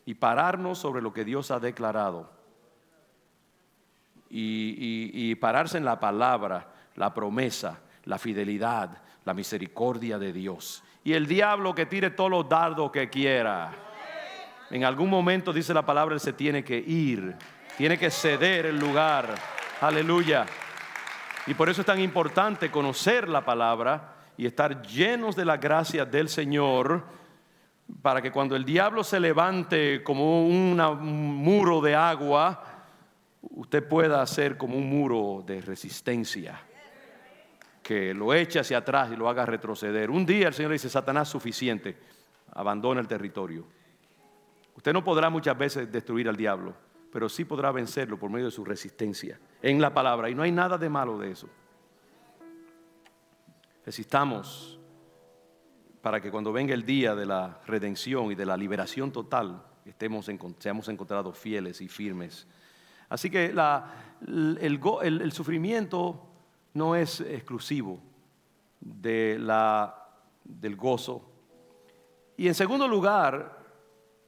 y pararnos sobre lo que Dios ha declarado. Y pararse en la palabra, la promesa, la fidelidad, la misericordia de Dios. Y el diablo que tire todos los dardos que quiera. En algún momento, dice la palabra, él se tiene que ir, tiene que ceder el lugar. Aleluya. Y por eso es tan importante conocer la palabra y estar llenos de la gracia del Señor, para que cuando el diablo se levante como un muro de agua, usted pueda hacer como un muro de resistencia, que lo eche hacia atrás y lo haga retroceder. Un día el Señor dice: Satanás, suficiente, abandona el territorio. Usted no podrá muchas veces destruir al diablo, pero sí podrá vencerlo por medio de su resistencia en la palabra. Y no hay nada de malo de eso. Resistamos para que cuando venga el día de la redención y de la liberación total, seamos encontrados fieles y firmes. Así que el sufrimiento no es exclusivo del gozo. Y en segundo lugar,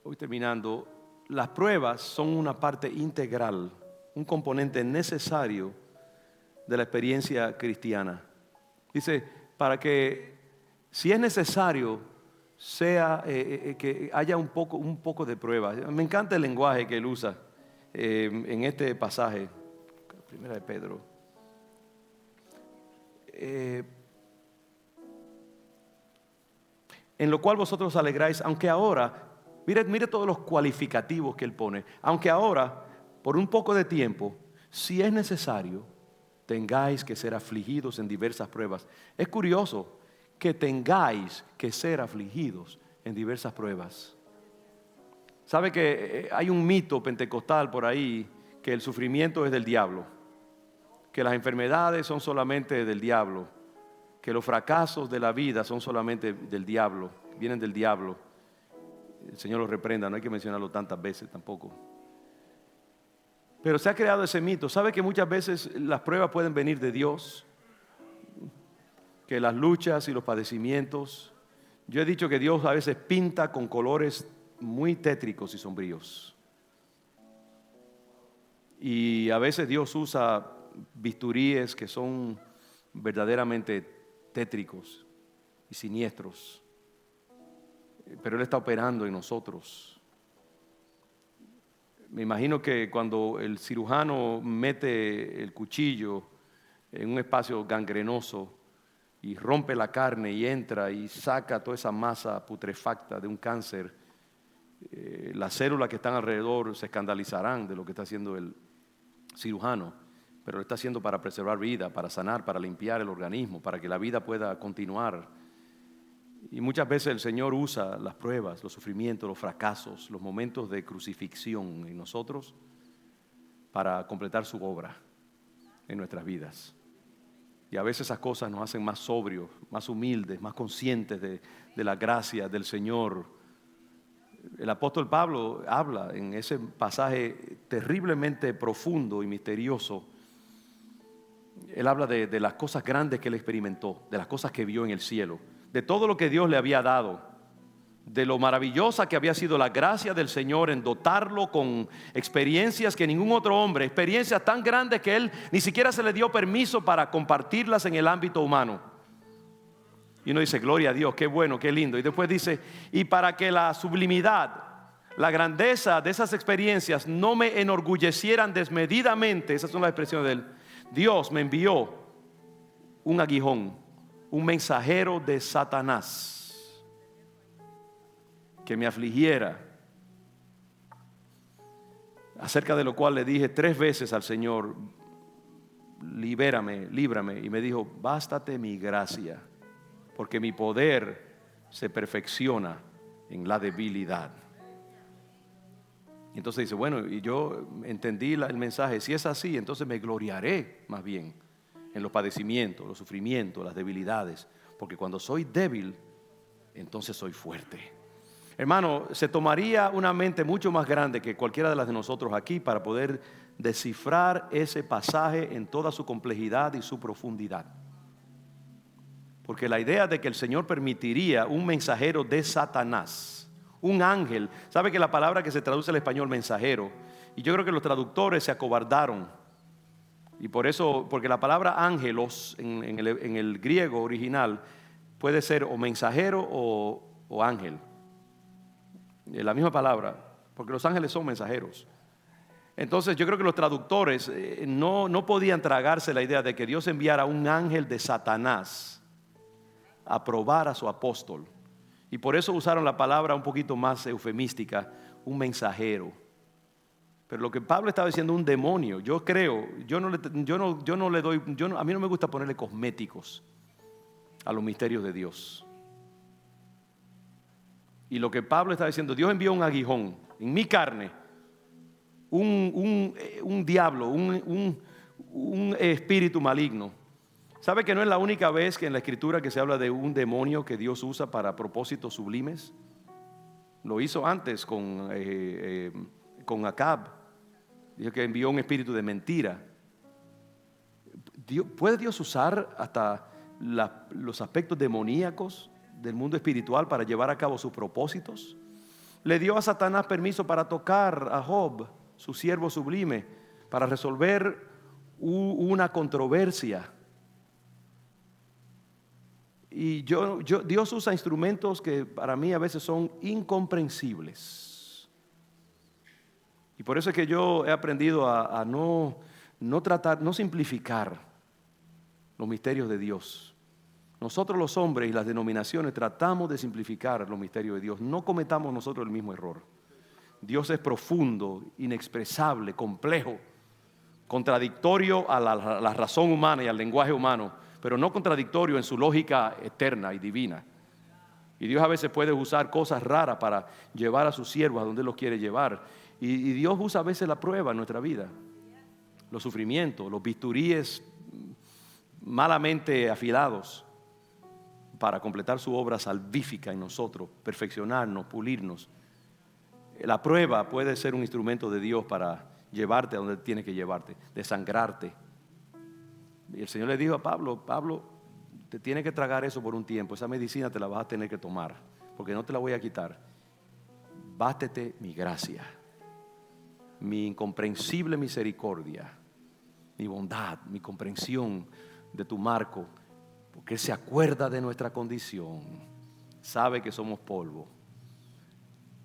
voy terminando, las pruebas son una parte integral, un componente necesario de la experiencia cristiana. Dice, para que, si es necesario, que haya un poco de prueba. Me encanta el lenguaje que él usa en este pasaje, primera de Pedro. En lo cual vosotros alegráis, aunque ahora, mire todos los cualificativos que él pone, aunque ahora, por un poco de tiempo, si es necesario, tengáis que ser afligidos en diversas pruebas. Es curioso que tengáis que ser afligidos en diversas pruebas. ¿Sabe que hay un mito pentecostal por ahí, que el sufrimiento es del diablo, que las enfermedades son solamente del diablo, que los fracasos de la vida son solamente del diablo, vienen del diablo? El Señor los reprenda, no hay que mencionarlo tantas veces tampoco. Pero se ha creado ese mito. ¿Sabe que muchas veces las pruebas pueden venir de Dios? Que las luchas y los padecimientos, yo he dicho que Dios a veces pinta con colores muy tétricos y sombríos. Y a veces Dios usa bisturíes que son verdaderamente tétricos y siniestros. Pero Él está operando en nosotros. Me imagino que cuando el cirujano mete el cuchillo en un espacio gangrenoso y rompe la carne y entra y saca toda esa masa putrefacta de un cáncer, las células que están alrededor se escandalizarán de lo que está haciendo el cirujano, pero lo está haciendo para preservar vida, para sanar, para limpiar el organismo, para que la vida pueda continuar. Y muchas veces el Señor usa las pruebas, los sufrimientos, los fracasos, los momentos de crucifixión en nosotros para completar su obra en nuestras vidas. Y a veces esas cosas nos hacen más sobrios, más humildes, más conscientes de la gracia del Señor. El apóstol Pablo habla en ese pasaje terriblemente profundo y misterioso. Él habla de las cosas grandes que él experimentó, de las cosas que vio en el cielo, de todo lo que Dios le había dado, de lo maravillosa que había sido la gracia del Señor en dotarlo con experiencias que ningún otro hombre, experiencias tan grandes que él ni siquiera se le dio permiso para compartirlas en el ámbito humano. Y uno dice, gloria a Dios, qué bueno, qué lindo. Y después dice, y para que la sublimidad, la grandeza de esas experiencias no me enorgullecieran desmedidamente, esas son las expresiones de él, Dios me envió un aguijón, un mensajero de Satanás, que me afligiera, acerca de lo cual le dije 3 veces al Señor, libérame, líbrame, y me dijo, bástate mi gracia, porque mi poder se perfecciona en la debilidad. Y entonces dice, bueno, y yo entendí el mensaje, si es así, entonces me gloriaré más bien en los padecimientos, los sufrimientos, las debilidades, porque cuando soy débil, entonces soy fuerte. Hermano, se tomaría una mente mucho más grande que cualquiera de las de nosotros aquí para poder descifrar ese pasaje en toda su complejidad y su profundidad. Porque la idea de que el Señor permitiría un mensajero de Satanás, un ángel, sabe que la palabra que se traduce al español mensajero, y yo creo que los traductores se acobardaron, y por eso, porque la palabra ángelos en el griego original puede ser o mensajero o ángel, la misma palabra, porque los ángeles son mensajeros. Entonces yo creo que los traductores no podían tragarse la idea de que Dios enviara un ángel de Satanás a probar a su apóstol, y por eso usaron la palabra un poquito más eufemística, un mensajero. Pero lo que Pablo estaba diciendo, un demonio. Yo creo, a mí no me gusta ponerle cosméticos a los misterios de Dios. Y lo que Pablo está diciendo, Dios envió un aguijón en mi carne, un diablo, un espíritu maligno. ¿Sabe que no es la única vez que en la Escritura que se habla de un demonio que Dios usa para propósitos sublimes? Lo hizo antes con Acab. Dijo que envió un espíritu de mentira. ¿Puede Dios usar hasta los aspectos demoníacos del mundo espiritual para llevar a cabo sus propósitos? Le dio a Satanás permiso para tocar a Job, su siervo sublime, para resolver una controversia. Y Dios usa instrumentos que para mí a veces son incomprensibles. Y por eso es que yo he aprendido a no simplificar los misterios de Dios. Nosotros los hombres y las denominaciones tratamos de simplificar los misterios de Dios. No cometamos nosotros el mismo error. Dios es profundo, inexpresable, complejo, contradictorio a la razón humana y al lenguaje humano, pero no contradictorio en su lógica eterna y divina. Y Dios a veces puede usar cosas raras para llevar a sus siervos a donde Él los quiere llevar. Y Dios usa a veces la prueba en nuestra vida, los sufrimientos, los bisturíes malamente afilados para completar su obra salvífica en nosotros, perfeccionarnos, pulirnos. La prueba puede ser un instrumento de Dios para llevarte a donde tiene que llevarte, desangrarte. Y el Señor le dijo a Pablo, te tienes que tragar eso por un tiempo, esa medicina te la vas a tener que tomar, porque no te la voy a quitar. Bástete mi gracia, mi incomprensible misericordia, mi bondad, mi comprensión de tu marco, porque Él se acuerda de nuestra condición, sabe que somos polvo.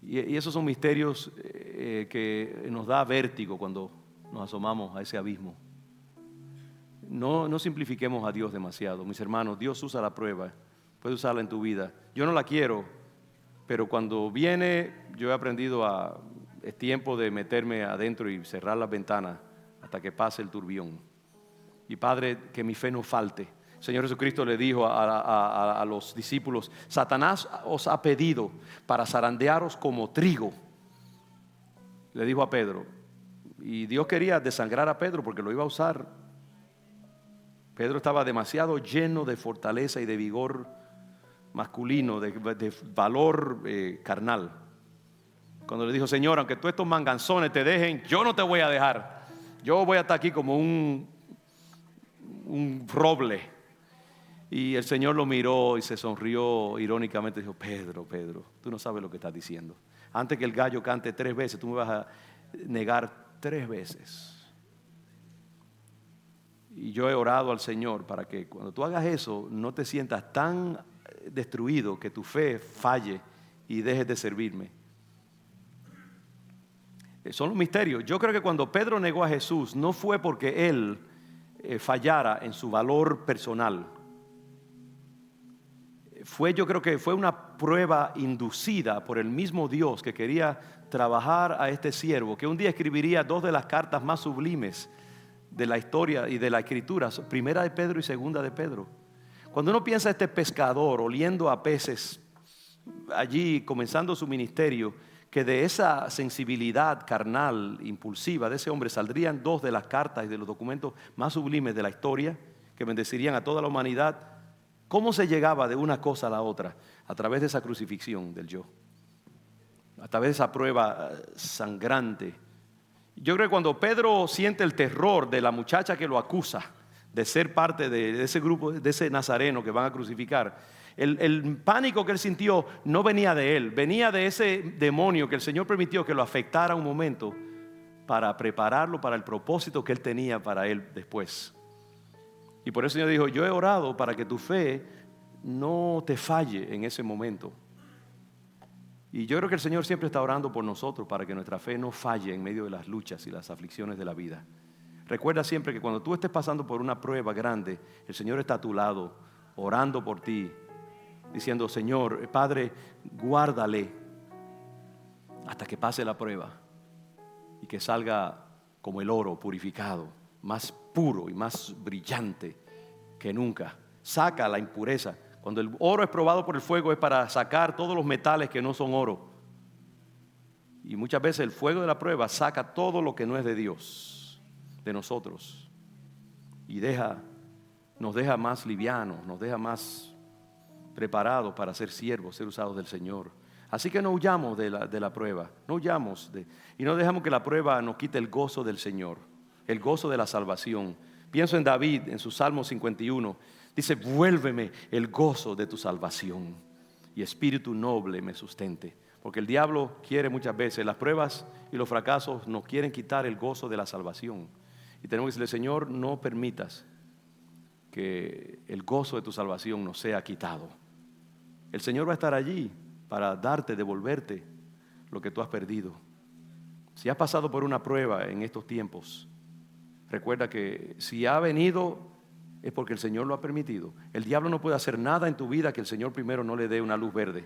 Y esos son misterios que nos da vértigo cuando nos asomamos a ese abismo. No simplifiquemos a Dios demasiado. Mis hermanos, Dios usa la prueba, puede usarla en tu vida. Yo no la quiero, pero cuando viene, yo he aprendido es tiempo de meterme adentro y cerrar las ventanas hasta que pase el turbión. Y Padre, que mi fe no falte. El Señor Jesucristo le dijo a los discípulos: Satanás os ha pedido para zarandearos como trigo. Le dijo a Pedro. Y Dios quería desangrar a Pedro porque lo iba a usar. Pedro estaba demasiado lleno de fortaleza y de vigor masculino, de valor carnal. Cuando le dijo: Señor, aunque todos estos manganzones te dejen, yo no te voy a dejar. Yo voy a estar aquí como un roble. Y el Señor lo miró y se sonrió irónicamente. Dijo: Pedro, tú no sabes lo que estás diciendo. Antes que el gallo cante 3 veces, tú me vas a negar 3 veces. Y yo he orado al Señor para que cuando tú hagas eso, no te sientas tan destruido que tu fe falle y dejes de servirme. Son los misterios. Yo creo que cuando Pedro negó a Jesús, no fue porque él fallara en su valor personal. Yo creo que fue una prueba inducida por el mismo Dios que quería trabajar a este siervo, que un día escribiría 2 de las cartas más sublimes de la historia y de la escritura, primera de Pedro y segunda de Pedro. Cuando uno piensa este pescador oliendo a peces allí comenzando su ministerio, que de esa sensibilidad carnal impulsiva de ese hombre saldrían 2 de las cartas y de los documentos más sublimes de la historia que bendecirían a toda la humanidad. ¿Cómo se llegaba de una cosa a la otra? A través de esa crucifixión del yo, a través de esa prueba sangrante. Yo creo que cuando Pedro siente el terror de la muchacha que lo acusa de ser parte de ese grupo, de ese nazareno que van a crucificar, el pánico que él sintió no venía de él, venía de ese demonio que el Señor permitió que lo afectara un momento para prepararlo para el propósito que él tenía para él después. Y por eso el Señor dijo: yo he orado para que tu fe no te falle en ese momento. Y yo creo que el Señor siempre está orando por nosotros para que nuestra fe no falle en medio de las luchas y las aflicciones de la vida. Recuerda siempre que cuando tú estés pasando por una prueba grande, el Señor está a tu lado, orando por ti, diciendo: Señor, Padre, guárdale hasta que pase la prueba y que salga como el oro purificado, más puro y más brillante que nunca. Saca la impureza. Cuando el oro es probado por el fuego, es para sacar todos los metales que no son oro. Y muchas veces el fuego de la prueba saca todo lo que no es de Dios, de nosotros, y nos deja más livianos, nos deja más preparados para ser siervos, ser usados del Señor. Así que no huyamos de la prueba, no huyamos y no dejamos que la prueba nos quite el gozo del Señor, el gozo de la salvación. Pienso en David, en su Salmo 51, dice: vuélveme el gozo de tu salvación y espíritu noble me sustente. Porque el diablo quiere muchas veces, las pruebas y los fracasos nos quieren quitar el gozo de la salvación. Y tenemos que decirle: Señor, no permitas que el gozo de tu salvación nos sea quitado. El Señor va a estar allí para darte, devolverte lo que tú has perdido. Si has pasado por una prueba en estos tiempos, recuerda que si ha venido es porque el Señor lo ha permitido. El diablo no puede hacer nada en tu vida que el Señor primero no le dé una luz verde.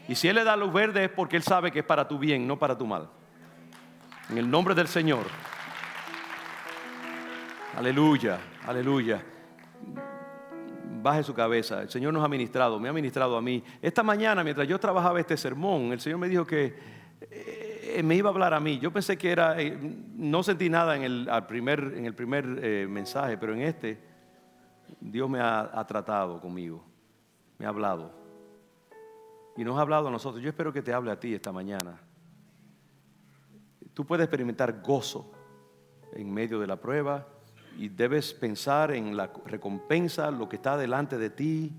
Y si Él le da luz verde es porque Él sabe que es para tu bien, no para tu mal. En el nombre del Señor. Aleluya, aleluya. Baje su cabeza. El Señor nos ha ministrado, me ha ministrado a mí. Esta mañana, mientras yo trabajaba este sermón, el Señor me dijo que me iba a hablar a mí. Yo pensé que era, no sentí nada en el primer mensaje, pero en este, Dios me ha tratado conmigo, me ha hablado. Y nos ha hablado a nosotros. Yo espero que te hable a ti esta mañana. Tú puedes experimentar gozo en medio de la prueba y debes pensar en la recompensa, lo que está delante de ti,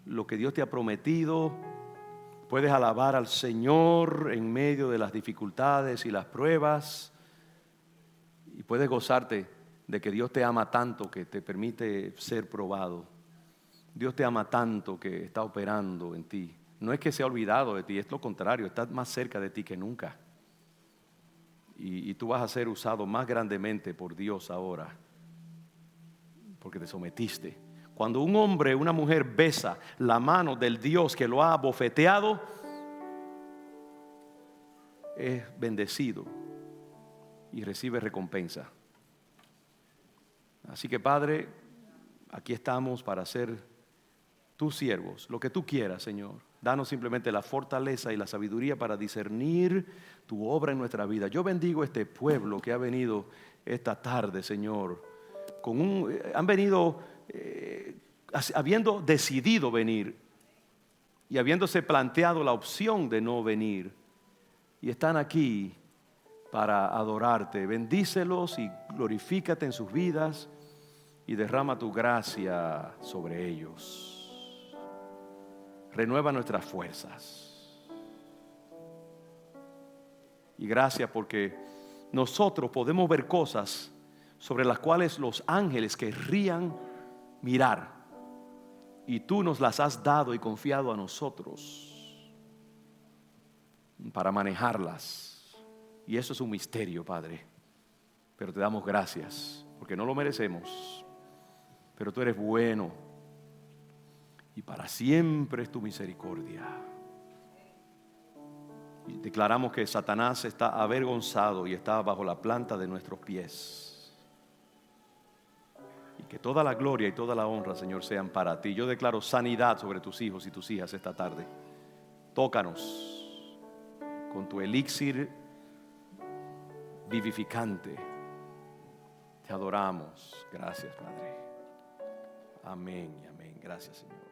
lo que Dios te ha prometido. Puedes alabar al Señor en medio de las dificultades y las pruebas. Y puedes gozarte de que Dios te ama tanto que te permite ser probado. Dios te ama tanto que está operando en ti. No es que se ha olvidado de ti, es lo contrario, está más cerca de ti que nunca. Y tú vas a ser usado más grandemente por Dios ahora, porque te sometiste. Cuando un hombre, una mujer besa la mano del Dios que lo ha bofeteado, es bendecido y recibe recompensa. Así que, Padre, aquí estamos para ser tus siervos, lo que tú quieras, Señor. Danos simplemente la fortaleza y la sabiduría para discernir tu obra en nuestra vida. Yo bendigo este pueblo que ha venido esta tarde, Señor. Han venido habiendo decidido venir y habiéndose planteado la opción de no venir. Y están aquí para adorarte. Bendícelos y glorifícate en sus vidas y derrama tu gracia sobre ellos. Renueva nuestras fuerzas. Y gracias porque nosotros podemos ver cosas sobre las cuales los ángeles querrían mirar. Y tú nos las has dado y confiado a nosotros para manejarlas. Y eso es un misterio, Padre. Pero te damos gracias porque no lo merecemos. Pero tú eres bueno. Y para siempre es tu misericordia. Y declaramos que Satanás está avergonzado y está bajo la planta de nuestros pies. Y que toda la gloria y toda la honra, Señor, sean para ti. Yo declaro sanidad sobre tus hijos y tus hijas esta tarde. Tócanos con tu elixir vivificante. Te adoramos. Gracias, Padre. Amén y amén. Gracias, Señor.